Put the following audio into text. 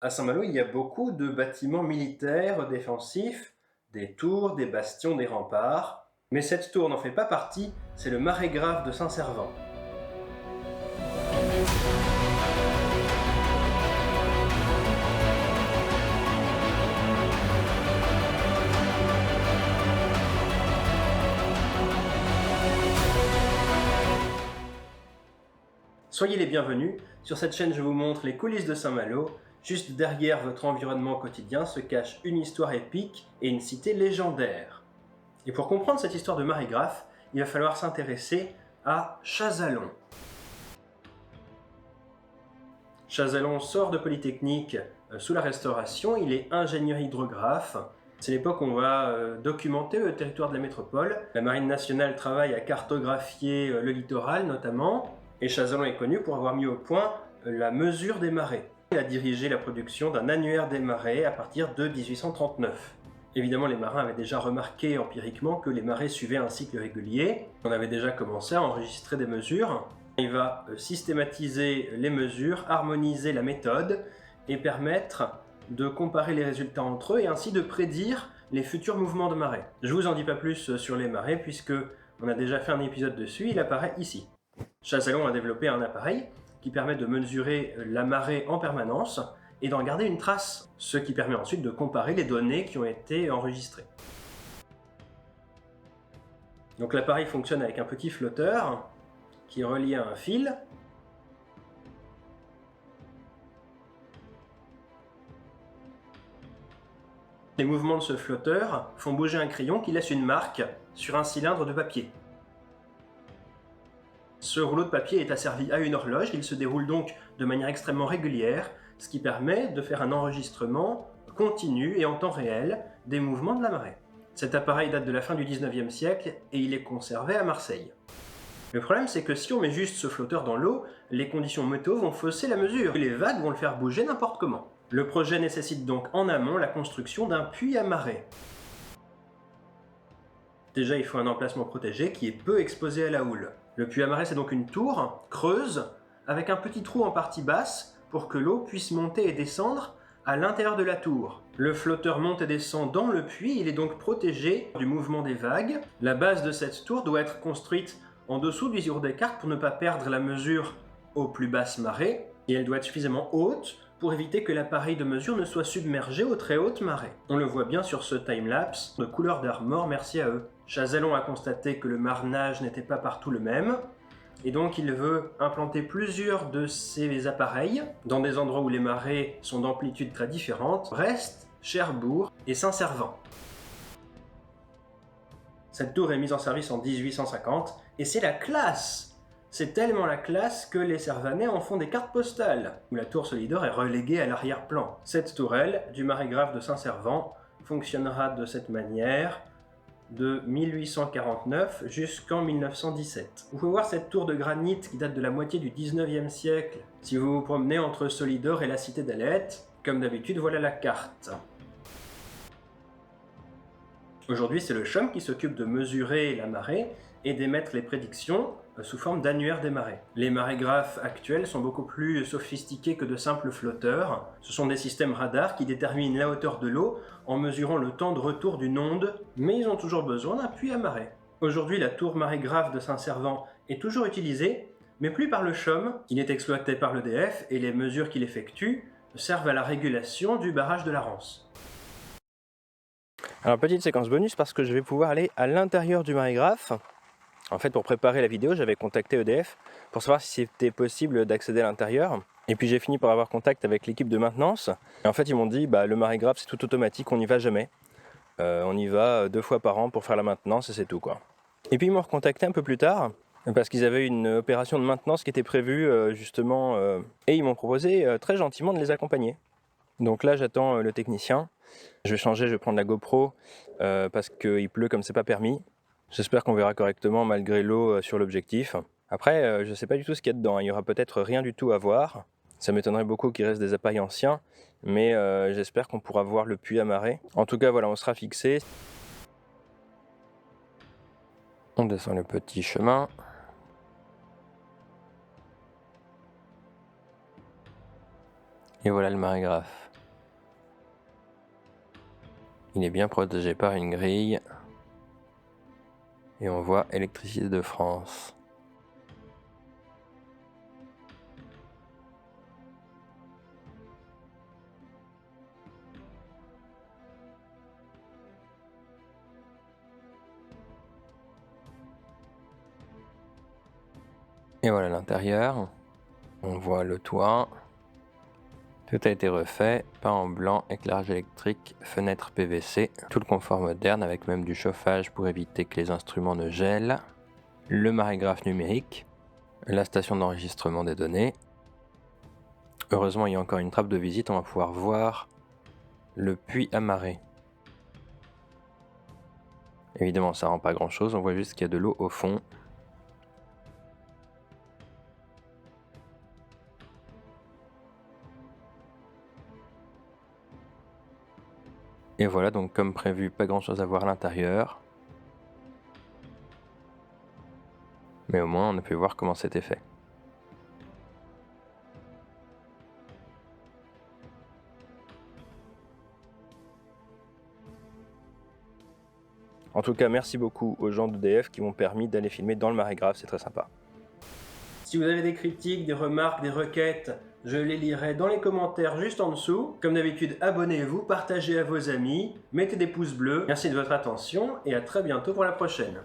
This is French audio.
À Saint-Malo, il y a beaucoup de bâtiments militaires défensifs, des tours, des bastions, des remparts. Mais cette tour n'en fait pas partie, c'est le Marais Grave de Saint-Servant. Soyez les bienvenus, sur cette chaîne je vous montre les coulisses de Saint-Malo. Juste derrière votre environnement quotidien se cache une histoire épique et une cité légendaire. Et pour comprendre cette histoire de Marais Grave, il va falloir s'intéresser à Chazalon. Chazalon sort de Polytechnique sous la Restauration, il est ingénieur hydrographe. C'est l'époque où on va documenter le territoire de la métropole. La Marine nationale travaille à cartographier le littoral notamment, et Chazalon est connu pour avoir mis au point la mesure des marées. Il a dirigé la production d'un annuaire des marées à partir de 1839. Évidemment, les marins avaient déjà remarqué empiriquement que les marées suivaient un cycle régulier. On avait déjà commencé à enregistrer des mesures. Il va systématiser les mesures, harmoniser la méthode et permettre de comparer les résultats entre eux et ainsi de prédire les futurs mouvements de marée. Je vous en dis pas plus sur les marées puisque on a déjà fait un épisode dessus, il apparaît ici. Chazalon a développé un appareil qui permet de mesurer la marée en permanence et d'en garder une trace, ce qui permet ensuite de comparer les données qui ont été enregistrées. Donc l'appareil fonctionne avec un petit flotteur qui est relié à un fil. Les mouvements de ce flotteur font bouger un crayon qui laisse une marque sur un cylindre de papier. Ce rouleau de papier est asservi à une horloge, il se déroule donc de manière extrêmement régulière, ce qui permet de faire un enregistrement continu et en temps réel des mouvements de la marée. Cet appareil date de la fin du 19e siècle et il est conservé à Marseille. Le problème, c'est que si on met juste ce flotteur dans l'eau, les conditions météo vont fausser la mesure et les vagues vont le faire bouger n'importe comment. Le projet nécessite donc en amont la construction d'un puits à marée. Déjà, il faut un emplacement protégé qui est peu exposé à la houle. Le puits à marée, c'est donc une tour creuse avec un petit trou en partie basse pour que l'eau puisse monter et descendre à l'intérieur de la tour. Le flotteur monte et descend dans le puits, il est donc protégé du mouvement des vagues. La base de cette tour doit être construite en dessous du zéro des cartes pour ne pas perdre la mesure aux plus basses marées, et elle doit être suffisamment haute pour éviter que l'appareil de mesure ne soit submergé aux très hautes marées. On le voit bien sur ce timelapse de couleur d'Armor, merci à eux. Chazalon a constaté que le marnage n'était pas partout le même, et donc il veut implanter plusieurs de ces appareils dans des endroits où les marées sont d'amplitude très différentes, Brest, Cherbourg et Saint-Servant. Cette tour est mise en service en 1850 et c'est la classe. C'est tellement la classe que les Servanais en font des cartes postales, où la tour Solidor est reléguée à l'arrière-plan. Cette tourelle du Marais Grave de Saint-Servant fonctionnera de cette manière de 1849 jusqu'en 1917. Vous pouvez voir cette tour de granit qui date de la moitié du 19e siècle si vous vous promenez entre Solidor et la cité d'Alette. Comme d'habitude, voilà la carte. Aujourd'hui, c'est le CHUM qui s'occupe de mesurer la marée et d'émettre les prédictions sous forme d'annuaire des marées. Les marégraphes actuels sont beaucoup plus sophistiqués que de simples flotteurs. Ce sont des systèmes radars qui déterminent la hauteur de l'eau en mesurant le temps de retour d'une onde, mais ils ont toujours besoin d'un puits à marée. Aujourd'hui, la tour marégraphe de Saint-Servant est toujours utilisée, mais plus par le CHUM. Il est exploité par l'EDF et les mesures qu'il effectue servent à la régulation du barrage de la Rance. Alors petite séquence bonus parce que je vais pouvoir aller à l'intérieur du marégraphe. En fait, pour préparer la vidéo, j'avais contacté EDF pour savoir si c'était possible d'accéder à l'intérieur. Et puis j'ai fini par avoir contact avec l'équipe de maintenance. Et en fait, ils m'ont dit le marégraphe c'est tout automatique, on n'y va jamais. On y va 2 fois par an pour faire la maintenance et c'est tout quoi. Et puis ils m'ont recontacté un peu plus tard parce qu'ils avaient une opération de maintenance qui était prévue justement et ils m'ont proposé très gentiment de les accompagner. Donc là, j'attends le technicien. Je vais changer, je vais prendre la GoPro parce qu'il pleut comme c'est pas permis. J'espère qu'on verra correctement malgré l'eau sur l'objectif. Après, je ne sais pas du tout ce qu'il y a dedans. Il y aura peut-être rien du tout à voir. Ça m'étonnerait beaucoup qu'il reste des appareils anciens, mais j'espère qu'on pourra voir le puits à marée. En tout cas, voilà, on sera fixé. On descend le petit chemin. Et voilà le marégraphe. Il est bien protégé par une grille. Et on voit Électricité de France. Et voilà l'intérieur. On voit le toit. Tout a été refait, peint en blanc, éclairage électrique, fenêtre PVC, tout le confort moderne avec même du chauffage pour éviter que les instruments ne gèlent, le marégraphe numérique, la station d'enregistrement des données. Heureusement, il y a encore une trappe de visite, on va pouvoir voir le puits à marée. Évidemment, ça rend pas grand chose, on voit juste qu'il y a de l'eau au fond. Et voilà, donc comme prévu, pas grand chose à voir à l'intérieur. Mais au moins, on a pu voir comment c'était fait. En tout cas, merci beaucoup aux gens d'EDF qui m'ont permis d'aller filmer dans le marégraphe, c'est très sympa. Si vous avez des critiques, des remarques, des requêtes, je les lirai dans les commentaires juste en dessous. Comme d'habitude, abonnez-vous, partagez à vos amis, mettez des pouces bleus. Merci de votre attention et à très bientôt pour la prochaine.